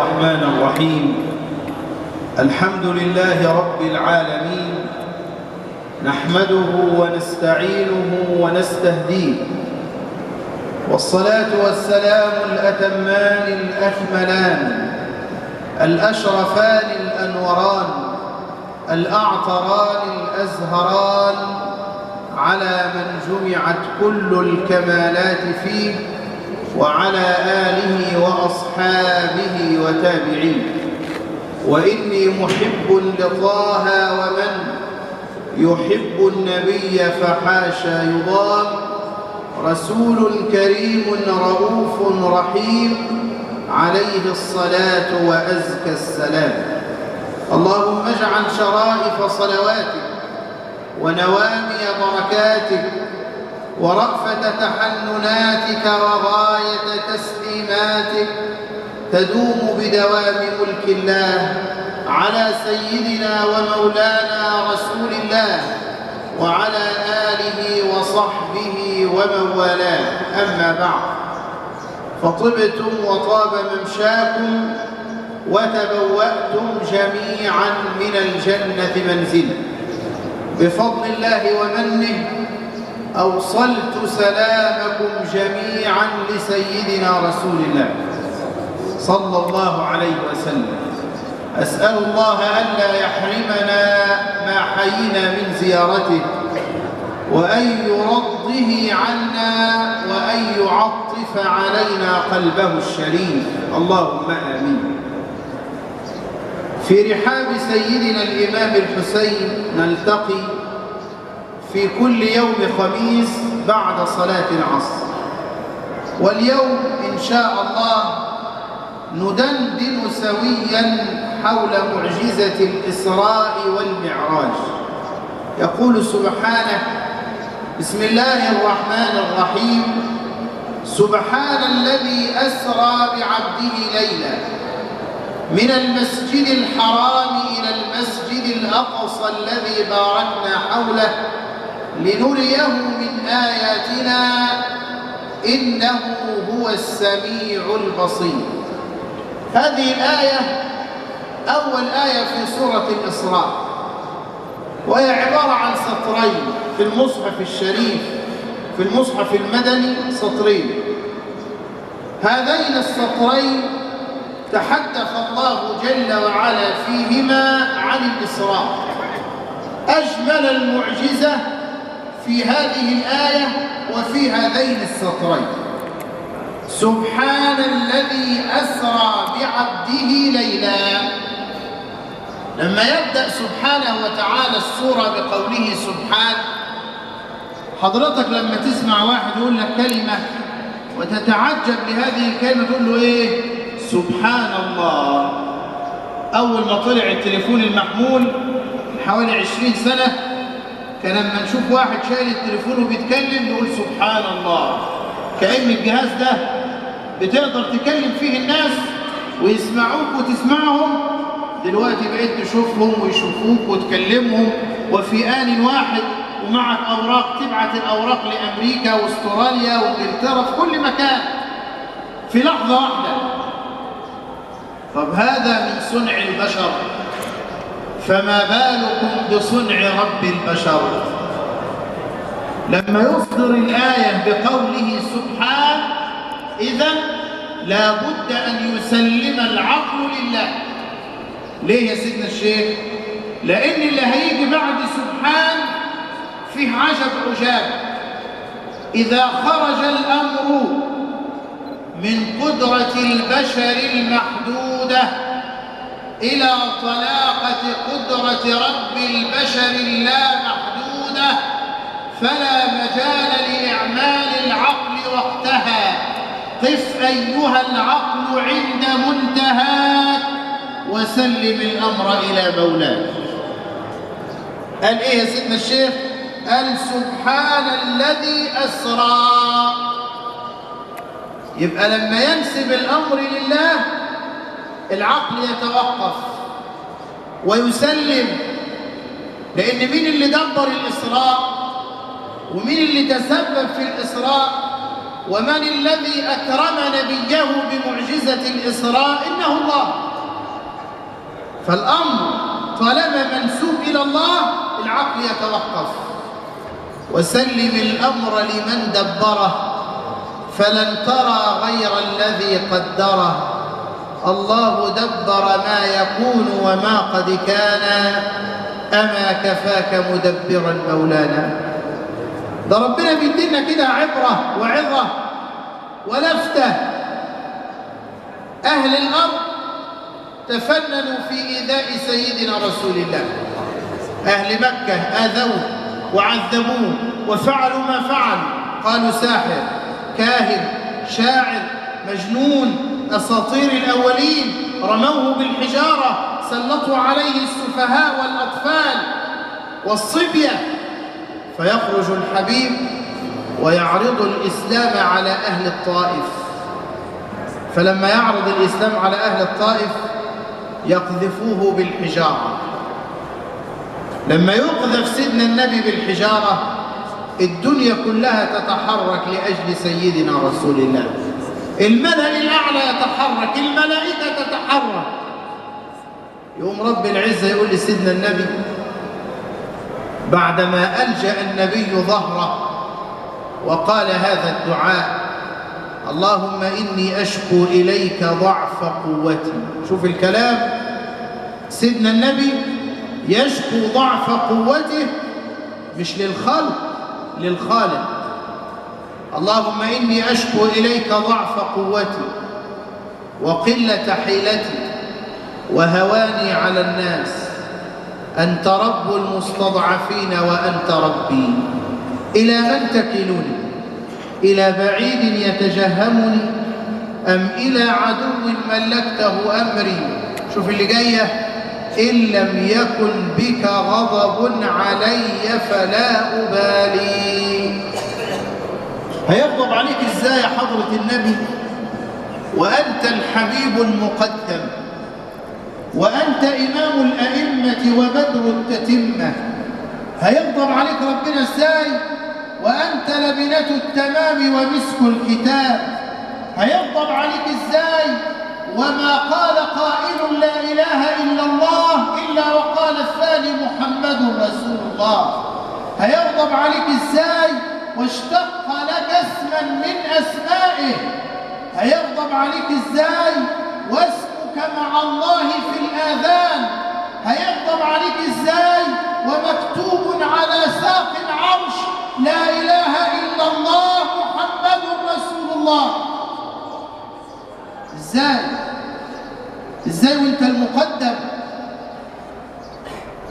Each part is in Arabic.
الرحمن الرحيم. الحمد لله رب العالمين، نحمده ونستعينه ونستهديه، والصلاة والسلام الأتمان الأكملان الأشرفان الأنوران الأعطران الأزهران على من جمعت كل الكمالات فيه، وعلى آله وأصحابه وتابعيه. وإني محب لطه، ومن يحب النبي فحاشا يضام. رسول كريم رؤوف رحيم، عليه الصلاة وأزكى السلام. اللهم اجعل شرائف صلواتك ونوامي بركاتك ورأفة تحنناتك وغاية تسليماتك تدوم بدوام ملك الله على سيدنا ومولانا رسول الله وعلى آله وصحبه ومن والاه. أما بعد، فطبتم وطاب ممشاكم وتبوأتم جميعا من الجنة منزلا. بفضل الله ومنه أوصلت سلامكم جميعا لسيدنا رسول الله صلى الله عليه وسلم. أسأل الله ألا يحرمنا ما حيينا من زيارته، وأن يرضه عنا، وأن يعطف علينا قلبه الشريف، اللهم آمين. في رحاب سيدنا الإمام الحسين نلتقي في كل يوم خميس بعد صلاة العصر، واليوم إن شاء الله ندندن سويا حول معجزة الإسراء والمعراج. يقول سبحانه: بسم الله الرحمن الرحيم. سبحان الذي أسرى بعبده ليلا من المسجد الحرام إلى المسجد الأقصى الذي باركنا حوله لنريه من آياتنا إنه هو السميع البصير. هذه الآية أول آية في سورة الإسراء، وهي عبارة عن سطرين في المصحف الشريف، في المصحف المدني سطرين. هذين السطرين تحدث الله جل وعلا فيهما عن الإسراء. أجمل المعجزة في هذه الآية وفي هذين السطرين: سبحان الذي أسرى بعبده ليلا. لما يبدأ سبحانه وتعالى السورة بقوله سبحان، حضرتك لما تسمع واحد يقول لك كلمة وتتعجب لهذه الكلمة تقول له إيه؟ سبحان الله. أول ما طلع التليفون المحمول حوالي 20 سنة، كان لما نشوف واحد شايل التليفون وبيتكلم نقول سبحان الله، كأن الجهاز ده بتقدر تكلم فيه الناس ويسمعوك وتسمعهم. دلوقتي بقيت تشوفهم ويشوفوك وتكلمهم وفي آن واحد، ومعك أوراق تبعت الأوراق لأمريكا واستراليا وإنجلترا في كل مكان في لحظة واحدة. طب هذا من صنع البشر، فما بالكم بصنع رب البشر؟ لما يصدر الآية بقوله سبحان، إذن لا بد أن يسلم العقل لله. ليه يا سيدنا الشيخ؟ لأن اللي هيجي بعد سبحان فيه عجب. إذا خرج الأمر من قدرة البشر المحدودة إلى طلاقة قدرة رب البشر اللامحدودة، فلا مجال لإعمال العقل وقتها. قف أيها العقل عند منتهاك وسلم الأمر إلى مولاك. قال إيه يا سيدنا الشيخ؟ قال سبحان الذي أسرى. يبقى لما ينسب الأمر لله العقل يتوقف ويسلم، لأن مين اللي دبر الإسراء ومين اللي تسبب في الإسراء؟ ومن الذي أكرم نبيه بمعجزة الإسراء؟ إنه الله. فالأمر طالما منسوب إلى الله العقل يتوقف. وسلم الأمر لمن دبره فلن ترى غير الذي قدره. الله دبر ما يكون وما قد كان، أما كفاك مدبرا مولانا. ده ربنا بيدينا كده عبرة وعظة ولفتة. أهل الأرض تفننوا في إيذاء سيدنا رسول الله. أهل مكة آذوه وعذبوه وفعلوا ما فعل، قالوا ساحر، كاهن، شاعر، مجنون، أساطير الأولين، رموه بالحجارة، سلطوا عليه السفهاء والأطفال والصبية. فيخرج الحبيب ويعرض الإسلام على أهل الطائف. فلما يعرض الإسلام على أهل الطائف يقذفوه بالحجارة. لما يقذف سيدنا النبي بالحجارة الدنيا كلها تتحرك لأجل سيدنا رسول الله. الملأ الأعلى يتحرك، الملائكة تتحرك. يقوم رب العزة يقول لسيدنا النبي بعدما ألجأ النبي ظهره وقال هذا الدعاء: اللهم إني أشكو إليك ضعف قوتي. شوف الكلام، سيدنا النبي يشكو ضعف قوته مش للخلق، للخالق. اللهم إني أشكو إليك ضعف قوتي وقلة حيلتي وهواني على الناس، أنت رب المستضعفين وأنت ربي. إلى من تكلني؟ إلى بعيد يتجهمني أم إلى عدو ملكته أمري؟ شوف اللي جاية: إن لم يكن بك غضب علي فلا أبالي. هيغضب عليك إزاي يا حضرة النبي وأنت الحبيب المقدم، وأنت إمام الأئمة وبدر التتمة؟ هيغضب عليك ربنا إزاي وأنت لبنة التمام ومسك الكتاب؟ هيغضب عليك إزاي وما قال قائل لا إله إلا الله إلا وقال الثاني محمد رسول الله؟ هيغضب عليك إزاي واشتق لك اسما من أسمائه؟ هيغضب عليك إزاي واسمك مع الله في الآذان؟ هيغضب عليك إزاي ومكتوب على ساق العرش لا إله إلا الله محمد رسول الله؟ إزاي وانت المقدم؟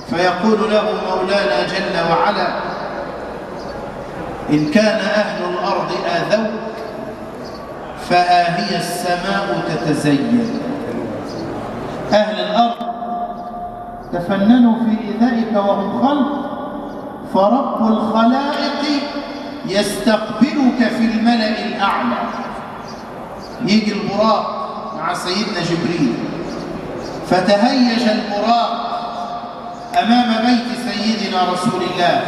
فيقول له مولانا جل وعلا: إن كان أهل الأرض آذوك فها هي السماء تتزين. أهل الأرض تفننوا في إيذائك وهم خلق، فرب الخلائق يستقبلك في الملأ الأعلى. يجي البراق مع سيدنا جبريل، فتهيج البراق أمام بيت سيدنا رسول الله،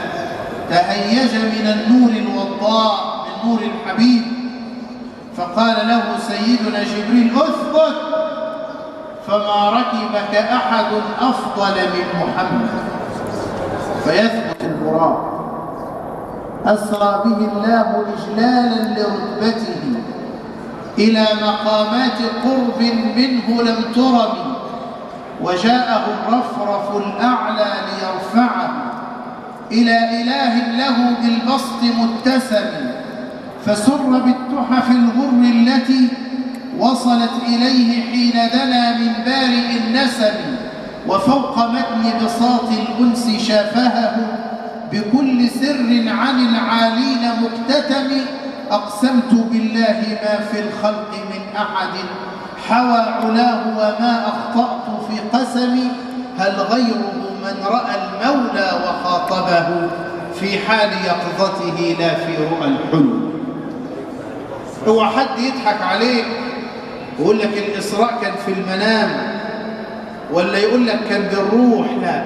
تهيج من النور الوضاء من نور الحبيب. فقال له سيدنا جبريل: اثبت، فما ركبك أحد أفضل من محمد. فيثبت البراق. أسرى به الله إجلالا لرتبته إلى مقامات قرب منه لم ترم، وجاءه الرفرف الأعلى ليرفعه إلى إله له بالبسط متسم، فسر بالتحف الغر التي وصلت إليه حين دنا من بارئ النسب، وفوق متن بساط الأنس شافهه بكل سر عن العالين مكتتم. أقسمت بالله ما في الخلق من أحد حوى علاه وما أخطأت في قسمي، هل غيره من رأى المولى وخاطبه في حال يقظته لا في رؤى الحلم. هو حد يضحك عليك ويقول لك الإسراء كان في المنام، ولا يقول لك كان بالروح؟ لا،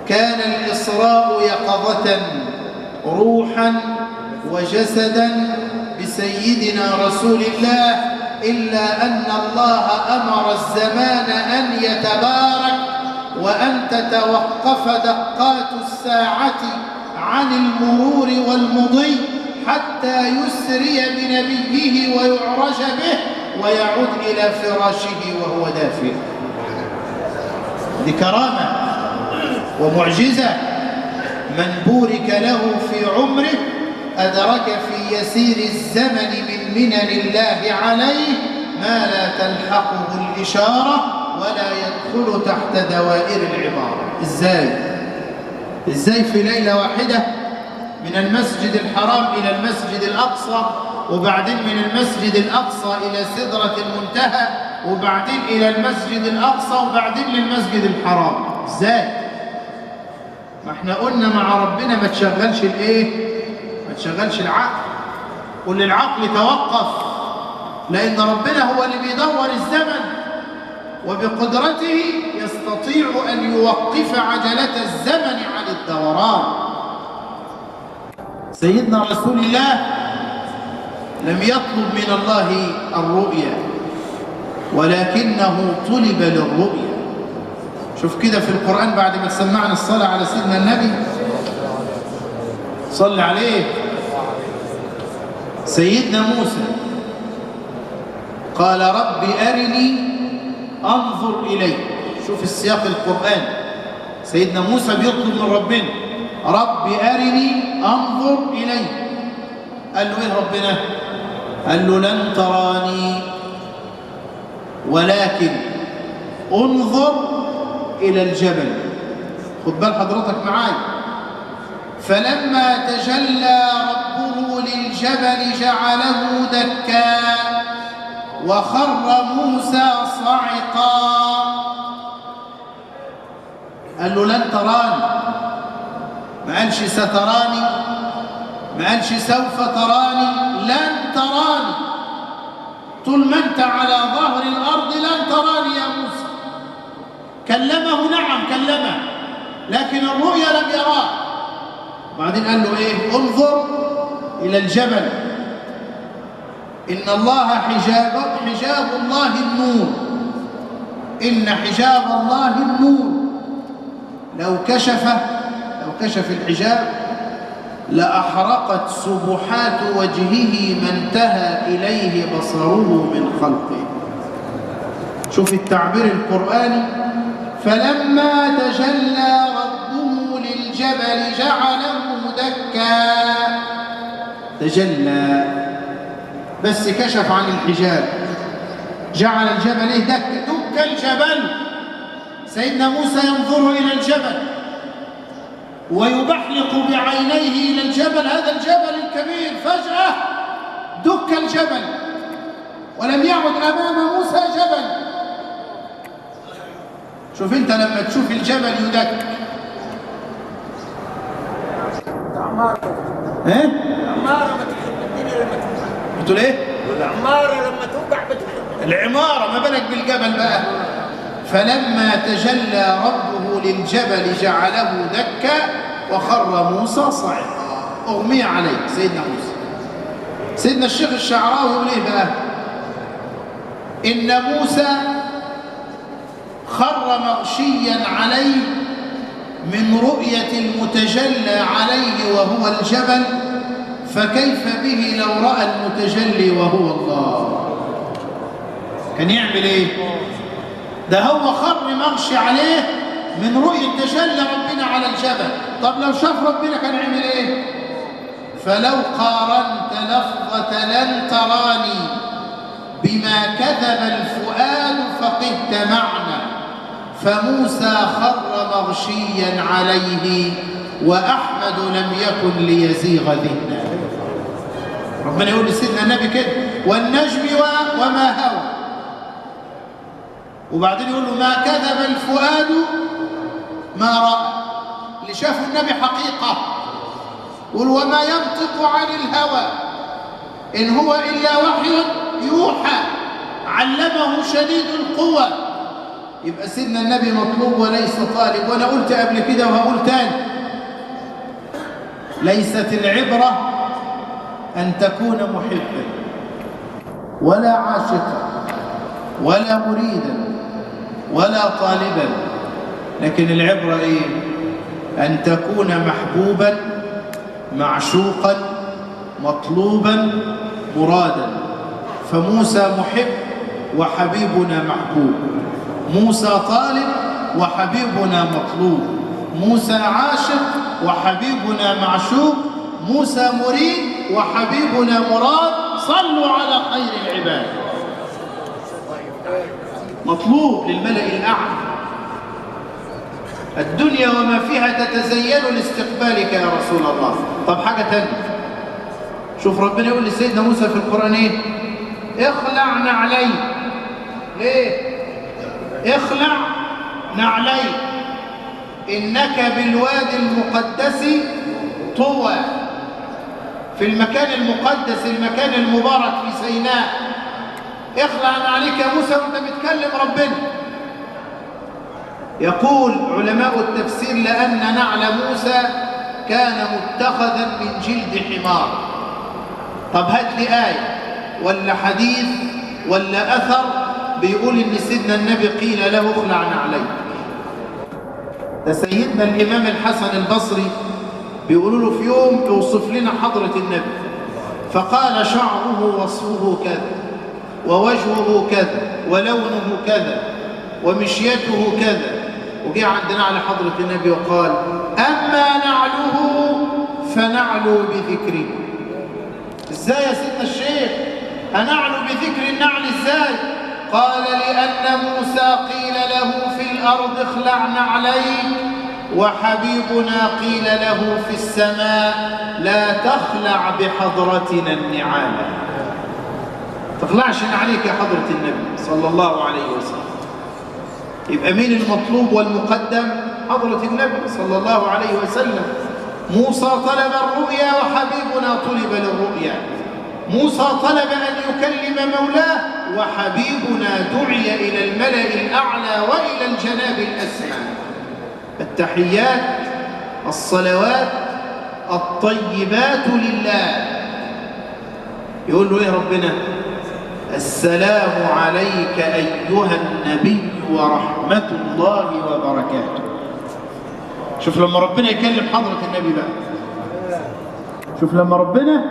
كان الإسراء يقظة روحا وجسدا سيدنا رسول الله إلا أن الله أمر الزمان أن يتبارك وأن تتوقف دقات الساعة عن المرور والمضي حتى يسري بنبيه ويعرج به ويعود إلى فراشه وهو دافئ. دي كرامة ومعجزة. من بورك له في عمره أدرك في يسير الزمن من منن الله عليه ما لا تلحقه الإشارة ولا يدخل تحت دوائر العبارة. إزاي في ليلة واحدة من المسجد الحرام إلى المسجد الأقصى، وبعدين من المسجد الأقصى إلى سدرة المنتهى، وبعدين إلى المسجد الأقصى، وبعدين للمسجد الحرام؟ إزاي؟ ما احنا قلنا مع ربنا ما تشغلش الايه؟ ما تشغلش العقل. قل للعقل توقف، لأن ربنا هو اللي بيدور الزمن، وبقدرته يستطيع أن يوقف عجلة الزمن عن الدوران. سيدنا رسول الله لم يطلب من الله الرؤيا، ولكنه طلب للرؤيا. شوف كده في القرآن بعد ما سمعنا الصلاة على سيدنا النبي صلى عليه. سيدنا موسى قال رب أرني أنظر إليك. شوف السياق القرآن، سيدنا موسى بيطلب من ربنا رب أرني أنظر إليك. قال له إيه ربنا؟ قال له لن تراني ولكن انظر إلى الجبل. خد بال حضرتك معاي. فلما تجلى ربه للجبل جعله دكا وخر موسى صعقا. قال له لن تراني، ما قالش ستراني، ما قالش سوف تراني، لن تراني. طول ما انت على ظهر الأرض لن تراني يا موسى. كلمه، نعم كلمه، لكن الرؤيا لم يراه. وبعدين قال له ايه؟ انظر إلى الجبل إن الله حجاب الله النور، إن حجاب الله النور. لو كشف الحجاب لأحرقت سبحات وجهه ما انتهى إليه بصره من خلقه. شوف التعبير القرآني. فلما تجلى ربه للجبل جعله دكا. تجلى بس كشف عن الحجاب، جعل الجبل ايه؟ دك الجبل. سيدنا موسى ينظر إلى الجبل ويبحلق بعينيه إلى الجبل، هذا الجبل الكبير، فجأة دك الجبل ولم يعد أمام موسى جبل. شوف انت لما تشوف الجبل يدك. ايه؟ العمارة ما تحب الدنيا لما توقع. بتقول ايه؟ العمارة لما توقع بتحب. العمارة، ما بالك بالجبل بقى. فلما تجلى ربه للجبل جعله دكا وخر موسى صعقا. أغمي عليه سيدنا موسى. سيدنا الشيخ الشعراوي يقول ايه بقى؟ إن موسى خر مغشيا عليه من رؤية المتجلى عليه وهو الجبل، فكيف به لو رأى المتجلي وهو الله؟ كان يعمل ايه؟ ده هو خر مغشي عليه من رؤية تجلى ربنا على الجبل. طب لو شاف ربنا كان يعمل ايه؟ فلو قارنت لفظة لن تراني بما كذب الفؤاد فقدت معنى. فموسى خر مغشيا عليه وأحمد لم يكن ليزيغ ذهنه. ربنا يقول لسيدنا النبي كده والنجم وما هوى، وبعدين يقول له ما كذب الفؤاد ما رأى. اللي شافوا النبي حقيقة. يقول وما ينطق عن الهوى إن هو إلا وحي يوحى علمه شديد القوى. يبقى سيدنا النبي مطلوب وليس طالب. وأنا قلت قبل كده وهقول تاني، ليست العبرة أن تكون محبا ولا عاشقا ولا مريدا ولا طالبا، لكن العبرة إيه؟ أن تكون محبوبا معشوقا مطلوبا مرادا. فموسى محب وحبيبنا محبوب، موسى طالب وحبيبنا مطلوب، موسى عاشق وحبيبنا معشوق، موسى مريد وحبيبنا مراد. صلوا على خير العباد. مطلوب للملأ الأعلى. الدنيا وما فيها تتزين لاستقبالك يا رسول الله. طب حاجة تانية، شوف ربنا يقول لسيدنا موسى في القرآن ايه؟ اخلع نعليك. ليه؟ اخلع نعليك إنك بالوادي المقدس طوى. في المكان المقدس، المكان المبارك في سيناء. اخلع نعليك يا موسى وانت بتكلم ربنا. يقول علماء التفسير لأن نعل موسى كان متخذا من جلد حمار. طب هات لي آية ولا حديث ولا أثر بيقول إن سيدنا النبي قيل له اخلع نعليك. ده سيدنا الإمام الحسن البصري بيقولوا له في يوم يوصف لنا حضرة النبي، فقال شعره وصفه كذا ووجهه كذا ولونه كذا ومشيته كذا. وجاء عندنا على حضرة النبي وقال أما نعله فنعلو بذكره. ازاي يا سيدنا الشيخ هنعلو بذكر النعل ازاي؟ قال لأن موسى قيل له في الأرض اخلع نعليك، وحبيبنا قيل له في السماء لا تخلع بحضرتنا النعال. تخلعش نعليك يا حضرة النبي صلى الله عليه وسلم. يبقى مين المطلوب والمقدم؟ حضرة النبي صلى الله عليه وسلم. موسى طلب الرؤيا وحبيبنا طلب للرؤيا. موسى طلب أن يكلم مولاه وحبيبنا دعي إلى الملأ الأعلى وإلى الجناب الأسمى. التحيات الصلوات الطيبات لله. يقول له إيه ربنا؟ السلام عليك أيها النبي ورحمة الله وبركاته. شوف لما ربنا يكلم حضرة النبي بقى، شوف لما ربنا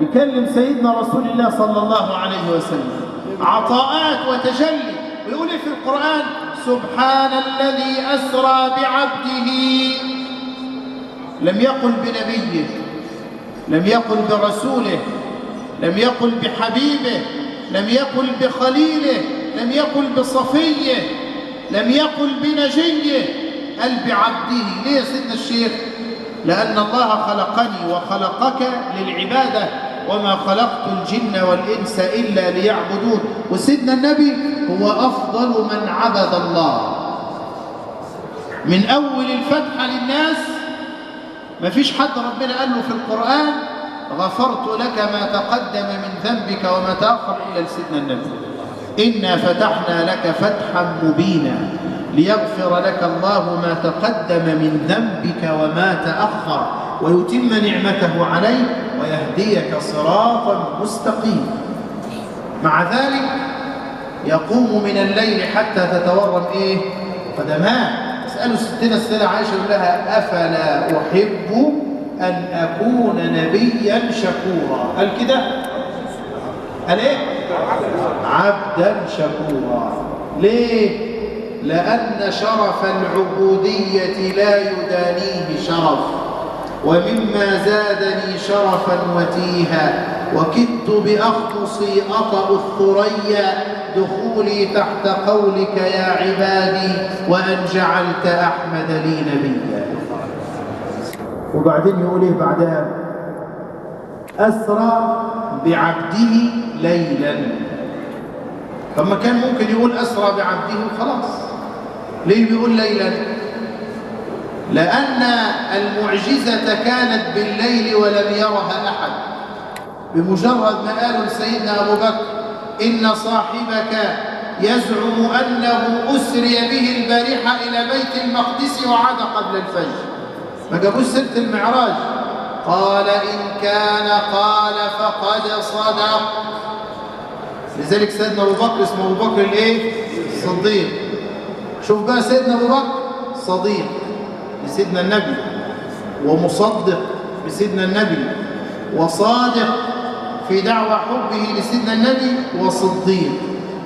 يكلم سيدنا رسول الله صلى الله عليه وسلم عطاءات وتجلي. ويقول في القرآن سبحان الذي أسرى بعبده. لم يقل بنبيه، لم يقل برسوله، لم يقل بحبيبه، لم يقل بخليله، لم يقل بصفيه، لم يقل بنجيه، قال بعبده. ليه يا سيدنا الشيخ؟ لأن الله خلقني وخلقك للعبادة، وما خلقت الجن والإنس إلا ليعبدون. وسيدنا النبي هو أفضل من عبد الله. من أول الفتحة للناس ما فيش حد ربنا قال له في القرآن غفرت لك ما تقدم من ذنبك وما تأخر إلا سيدنا النبي. إنا فتحنا لك فتحا مبينا ليغفر لك الله ما تقدم من ذنبك وما تأخر ويتم نعمته عليك ويهديك صراطا مستقيما. مع ذلك يقوم من الليل حتى تتورم إيه؟ قدماه. اسألوا ستنا السيدة عائشة يقول لها أفلا أحب أن أكون نبيا شكورا. قال كده؟ قال إيه؟ عبدا شكورا. ليه؟ لأن شرف العبودية لا يدانيه شرف، ومما زادني شرفا وتيها وكدت بأخمصي أطأ الثريا دخولي تحت قولك يا عبادي وأن جعلت أحمد لي نبيا. وبعدين يقول إيه بعدها؟ أسرى بعبده ليلا. طب ما كان ممكن يقول أسرى بعبده وخلاص. ليه بيقول ليلا؟ لأن المعجزة كانت بالليل ولم يرها أحد. بمجرد ما قالوا لسيدنا أبو بكر إن صاحبك يزعم أنه أسري به البارحة إلى بيت المقدس وعاد قبل الفجر، ما جابوش سيرة المعراج. قال إن كان قال فقد صدق. لذلك سيدنا أبو بكر اسمه أبو بكر الإيه؟ الصديق. شوف بقى سيدنا أبو بكر صديق لسيدنا النبي، ومصدق لسيدنا النبي، وصادق في دعوى حبه لسيدنا النبي، وصديق.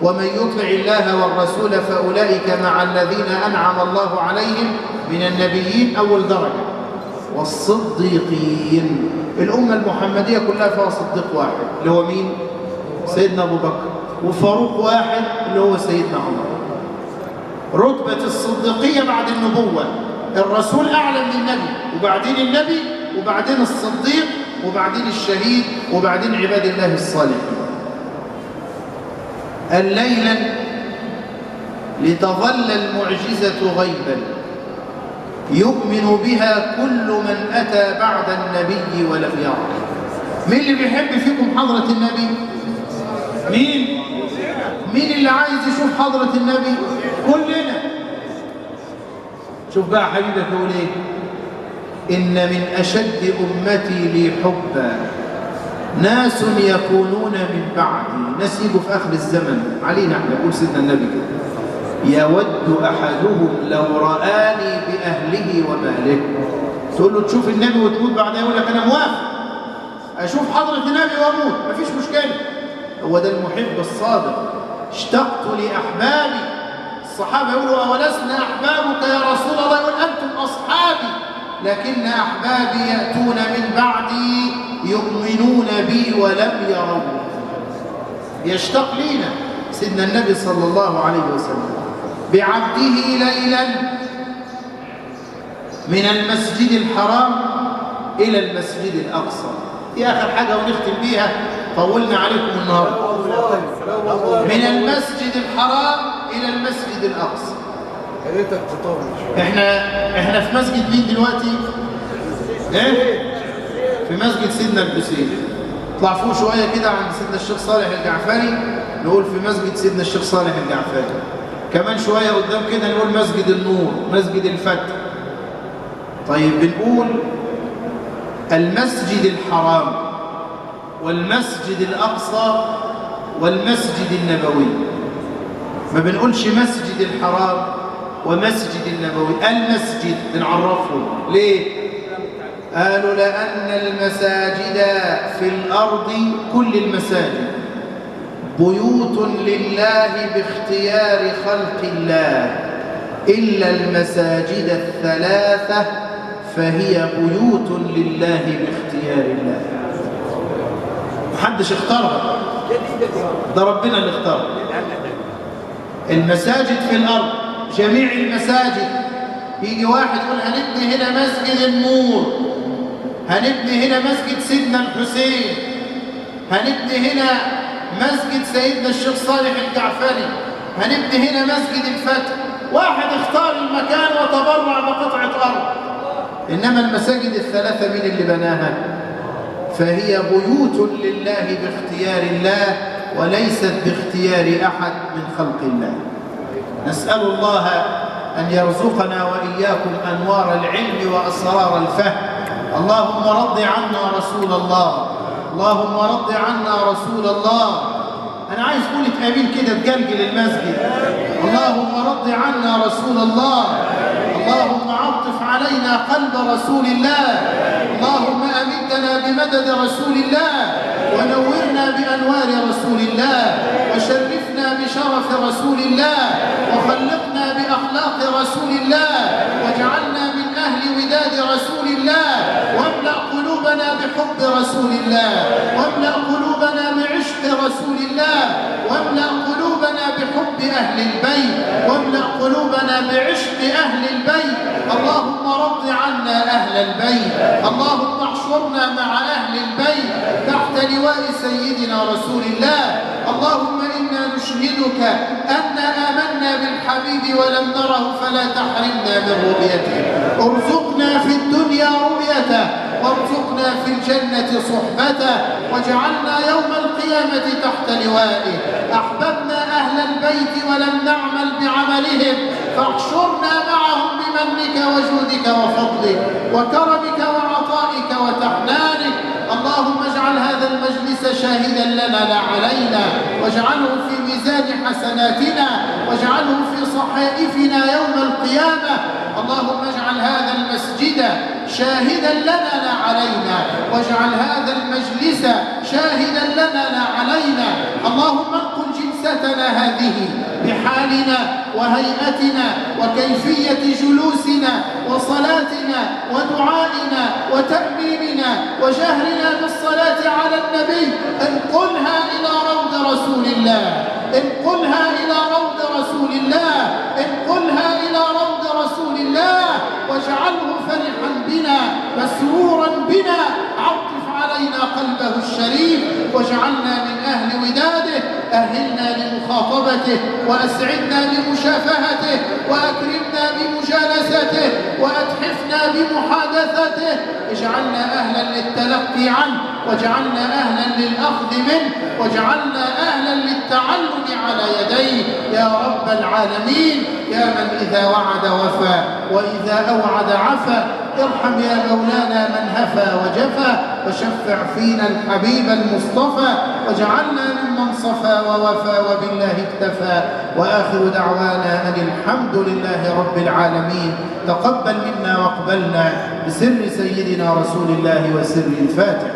ومن يطع الله والرسول فأولئك مع الذين أنعم الله عليهم من النبيين أول درجة والصديقين. الأمة المحمدية كلها فيها صديق واحد اللي هو مين؟ سيدنا أبو بكر. وفاروق واحد اللي هو سيدنا عمر. رتبة الصديقية بعد النبوة، الرسول أعلى من النبي، وبعدين النبي، وبعدين الصديق، وبعدين الشهيد، وبعدين عباد الله الصالحين. الليلة لتظل المعجزة غيبا يؤمن بها كل من أتى بعد النبي ولم يرى. مين اللي بيحب فيكم حضرة النبي؟ مين؟ مين اللي عايز يشوف حضرة النبي؟ كلنا. شوف بقى حبيبك يقول ايه؟ إن من أشد أمتي لي حبا ناس يكونون من بعدي، ناس يجوا في آخر الزمن علينا احنا، يقول سيدنا النبي كده، يود أحدهم لو رآني بأهله وماله. تقول له تشوف النبي وتموت بعدها، يقول لك أنا موافق أشوف حضرة النبي وأموت، مفيش مشكلة. هو ده المحب الصادق. اشتقت لأحبابي. الصحابة يقولوا أولسنا أحبابك يا رسول الله؟ يقول أنتم أصحابي، لكن أحبابي يأتون من بعدي يؤمنون بي ولم يروا. يشتاق لينا سيدنا النبي صلى الله عليه وسلم بعبده ليلا من المسجد الحرام إلى المسجد الأقصى. دي آخر حاجة ونختم بيها، طولنا عليكم النهارده. من المسجد الحرام إلى المسجد الأقصى. احنا في مسجد مين دلوقتي؟ ايه؟ في مسجد سيدنا الحسين. اطلع فوق شويه كده عند سيدنا الشيخ صالح الجعفري نقول في مسجد سيدنا الشيخ صالح الجعفري. كمان شويه قدام كده نقول مسجد النور، مسجد الفتح. طيب بنقول المسجد الحرام والمسجد الأقصى والمسجد النبوي. ما بنقولش مسجد الحرام ومسجد النبوي. المسجد بنعرفه ليه؟ قالوا لأن المساجد في الأرض كل المساجد بيوت لله باختيار خلق الله، إلا المساجد الثلاثة فهي بيوت لله باختيار الله. محدش اختارها، ده ربنا اللي اختارها. المساجد في الأرض جميع المساجد. يجي واحد يقول هنبني هنا مسجد النور، هنبني هنا مسجد سيدنا الحسين، هنبني هنا مسجد سيدنا الشيخ صالح الجعفري، هنبني هنا مسجد الفتح. واحد اختار المكان وتبرع بقطعة أرض. إنما المساجد الثلاثة مين اللي بناها؟ فهي بيوت لله باختيار الله وليست باختيار أحد من خلق الله. نسأل الله أن يرزقنا وإياكم أنوار العلم وأسرار الفهم. اللهم رض عنا رسول الله، اللهم رض عنا رسول الله. أنا عايز قولة آمين كده تجلجل المسجد. اللهم رض عنا رسول الله، اللهم عطف علينا قلب رسول الله، اللهم أمدنا بمدد رسول الله، ونورنا بأنوار رسول الله، وشرفنا بشرف رسول الله، وخلقنا بأخلاق رسول الله، واجعلنا من أهل وداد رسول الله، واملأ قلوبنا بحب رسول الله، واملأ قلوبنا بعشق رسول الله، واملأ قلوبنا بحب أهل البيت، واملأ قلوبنا بعشق أهل البيت. اللهم رض عنا أهل البيت، اللهم احشرنا مع أهل البيت تحت لواء سيدنا رسول الله. اللهم إنا نشهدك أن آمنا بالحبيب ولم نره فلا تحرمنا من رؤيته. ارزقنا في الدنيا رؤيته، وارزقنا في الجنة صحبته، واجعلنا يوم القيامة تحت لوائه. أحببنا أهل البيت ولم نعمل بعملهم، فاحشرنا معهم بمنك وجودك وفضلك وكرمك وعطائك وتحنانك. اللهم اجعل هذا المجلس شاهدا لنا لا علينا، واجعله في ميزان حسناتنا، واجعله في صحائفنا يوم القيامة. اللهم اجعل هذا المسجد شاهدا لنا لا علينا، واجعل هذا المجلس شاهدا لنا لا علينا. اللهم انقل جلستنا هذه بحالنا وهيئتنا وكيفية جلوسنا وصلاتنا ودعائنا وتأميننا وجهرنا بالصلاة على النبي، انقلها إلى روض رسول الله، انقلها إلى روض رسول الله، انقلها إلى روض رسول الله، واجعله فرحا بنا مسرورا بنا. عطف علينا قلبه الشريف واجعلنا من أهل وداده. أهلنا لمخاطبته وأسعدنا بمشافهته وأكرمنا بمجالسته وأتحفنا بمحادثته. اجعلنا أهلا للتلقي عنه، واجعلنا أهلا للأخذ منه، واجعلنا أهلا للتعلم على يديه يا رب العالمين. يا من إذا وعد وفى وإذا أوعد عفا، ارحم يا مولانا من هفى وجفى، وشفع فينا الحبيب المصطفى، واجعلنا ممن صفى ووفى وبالله اكتفى. وآخر دعوانا أن الحمد لله رب العالمين. تقبل منا واقبلنا بسر سيدنا رسول الله وسر الفاتح.